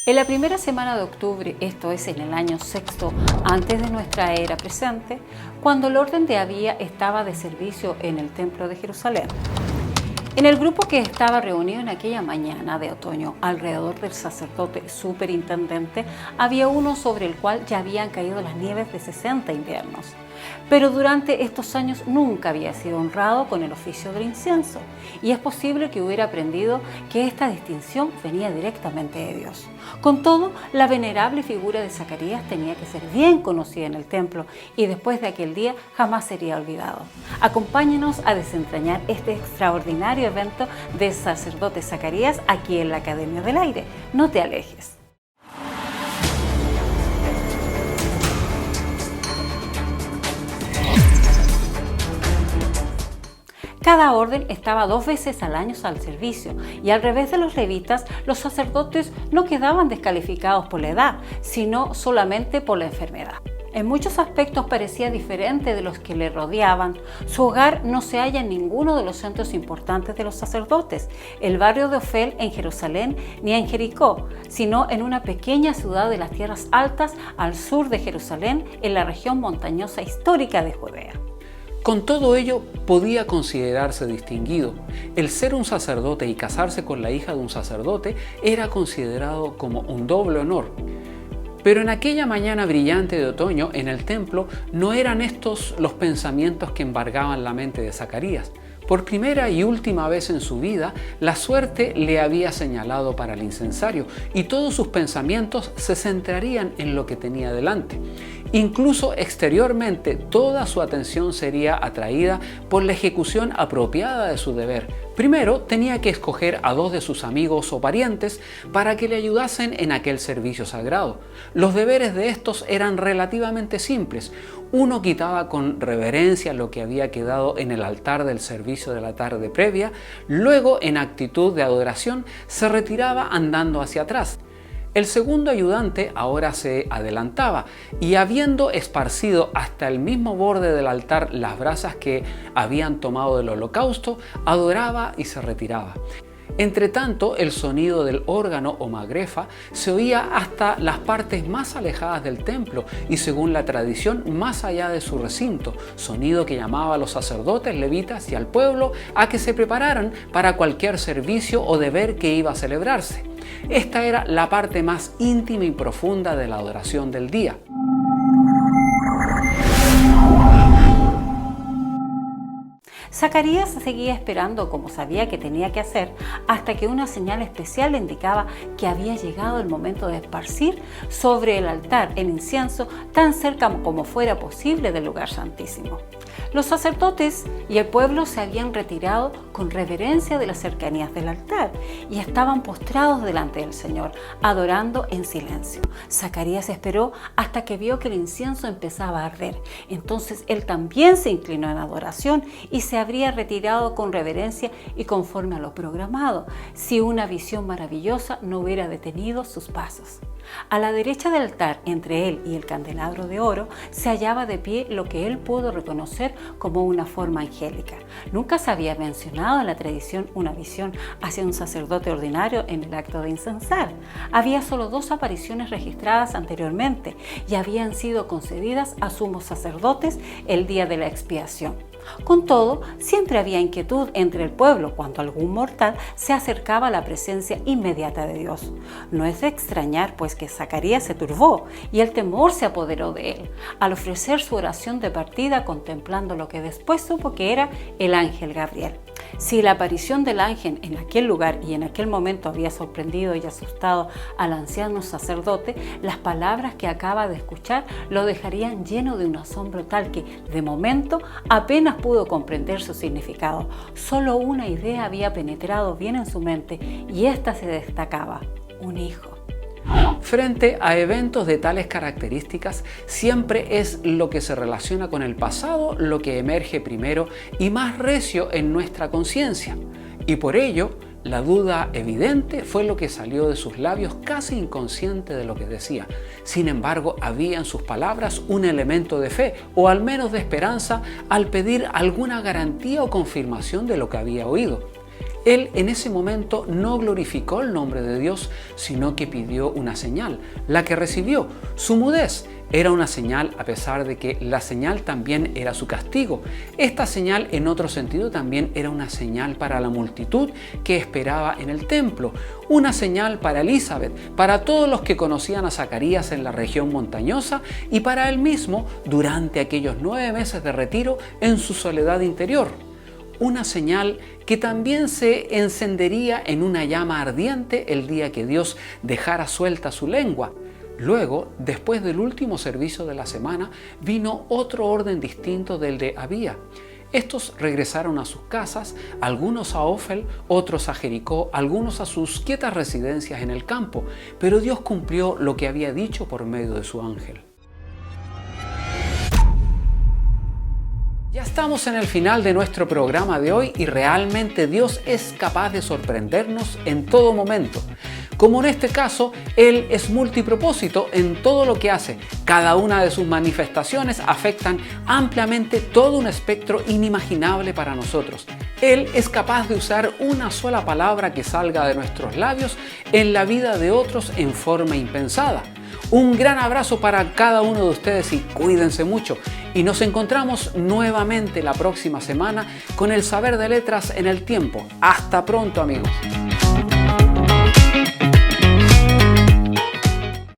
En la primera semana de octubre, esto es en el año sexto antes de nuestra era presente, cuando el orden de Abía estaba de servicio en el templo de Jerusalén. En el grupo que estaba reunido en aquella mañana de otoño alrededor del sacerdote superintendente, había uno sobre el cual ya habían caído las nieves de 60 inviernos. Pero durante estos años nunca había sido honrado con el oficio del incienso, y es posible que hubiera aprendido que esta distinción venía directamente de Dios. Con todo, la venerable figura de Zacarías tenía que ser bien conocida en el templo, y después de aquel día jamás sería olvidado. Acompáñenos a desentrañar este extraordinario evento del sacerdote Zacarías aquí en la Academia del Aire. No te alejes. Cada orden estaba 2 veces al año al servicio, y al revés de los levitas, los sacerdotes no quedaban descalificados por la edad, sino solamente por la enfermedad. En muchos aspectos parecía diferente de los que le rodeaban. Su hogar no se halla en ninguno de los centros importantes de los sacerdotes, el barrio de Ofel en Jerusalén ni en Jericó, sino en una pequeña ciudad de las tierras altas al sur de Jerusalén, en la región montañosa histórica de Judea. Con todo ello, podía considerarse distinguido. El ser un sacerdote y casarse con la hija de un sacerdote era considerado como un doble honor. Pero en aquella mañana brillante de otoño, en el templo, no eran estos los pensamientos que embargaban la mente de Zacarías. Por primera y última vez en su vida, la suerte le había señalado para el incensario y todos sus pensamientos se centrarían en lo que tenía delante. Incluso exteriormente, toda su atención sería atraída por la ejecución apropiada de su deber. Primero, tenía que escoger a 2 de sus amigos o parientes para que le ayudasen en aquel servicio sagrado. Los deberes de estos eran relativamente simples. Uno quitaba con reverencia lo que había quedado en el altar del servicio de la tarde previa, luego, en actitud de adoración, se retiraba andando hacia atrás. El segundo ayudante ahora se adelantaba y, habiendo esparcido hasta el mismo borde del altar las brasas que habían tomado del holocausto, adoraba y se retiraba. Entretanto, el sonido del órgano o magrefa se oía hasta las partes más alejadas del templo y, según la tradición, más allá de su recinto, sonido que llamaba a los sacerdotes, levitas y al pueblo a que se prepararan para cualquier servicio o deber que iba a celebrarse. Esta era la parte más íntima y profunda de la adoración del día. Zacarías seguía esperando, como sabía que tenía que hacer, hasta que una señal especial le indicaba que había llegado el momento de esparcir sobre el altar el incienso tan cerca como fuera posible del lugar santísimo. Los sacerdotes y el pueblo se habían retirado con reverencia de las cercanías del altar y estaban postrados delante del Señor, adorando en silencio. Zacarías esperó hasta que vio que el incienso empezaba a arder. Entonces él también se inclinó en adoración y se habría retirado con reverencia y conforme a lo programado, si una visión maravillosa no hubiera detenido sus pasos. A la derecha del altar, entre él y el candelabro de oro, se hallaba de pie lo que él pudo reconocer como una forma angélica. Nunca se había mencionado en la tradición una visión hacia un sacerdote ordinario en el acto de incensar. Había solo 2 apariciones registradas anteriormente y habían sido concedidas a sumos sacerdotes el día de la expiación. Con todo, siempre había inquietud entre el pueblo cuando algún mortal se acercaba a la presencia inmediata de Dios. No es de extrañar, pues, que Zacarías se turbó y el temor se apoderó de él, al ofrecer su oración de partida contemplando lo que después supo que era el ángel Gabriel. Si la aparición del ángel en aquel lugar y en aquel momento había sorprendido y asustado al anciano sacerdote, las palabras que acaba de escuchar lo dejarían lleno de un asombro tal que, de momento, apenas pudo comprender su significado. Solo una idea había penetrado bien en su mente y ésta se destacaba: un hijo. Frente a eventos de tales características, siempre es lo que se relaciona con el pasado lo que emerge primero y más recio en nuestra conciencia. Y por ello, la duda evidente fue lo que salió de sus labios, casi inconsciente de lo que decía. Sin embargo, había en sus palabras un elemento de fe, o al menos de esperanza, al pedir alguna garantía o confirmación de lo que había oído. Él en ese momento no glorificó el nombre de Dios, sino que pidió una señal, la que recibió. Su mudez era una señal, a pesar de que la señal también era su castigo. Esta señal, en otro sentido, también era una señal para la multitud que esperaba en el templo. Una señal para Elizabeth, para todos los que conocían a Zacarías en la región montañosa y para él mismo durante aquellos 9 meses de retiro en su soledad interior. Una señal que también se encendería en una llama ardiente el día que Dios dejara suelta su lengua. Luego, después del último servicio de la semana, vino otro orden distinto del de Abía. Estos regresaron a sus casas, algunos a Ofel, otros a Jericó, algunos a sus quietas residencias en el campo, pero Dios cumplió lo que había dicho por medio de su ángel. Ya estamos en el final de nuestro programa de hoy y realmente Dios es capaz de sorprendernos en todo momento. Como en este caso, Él es multipropósito en todo lo que hace. Cada una de sus manifestaciones afectan ampliamente todo un espectro inimaginable para nosotros. Él es capaz de usar una sola palabra que salga de nuestros labios en la vida de otros en forma impensada. Un gran abrazo para cada uno de ustedes y cuídense mucho. Y nos encontramos nuevamente la próxima semana con el Saber de Letras en el Tiempo. Hasta pronto, amigos.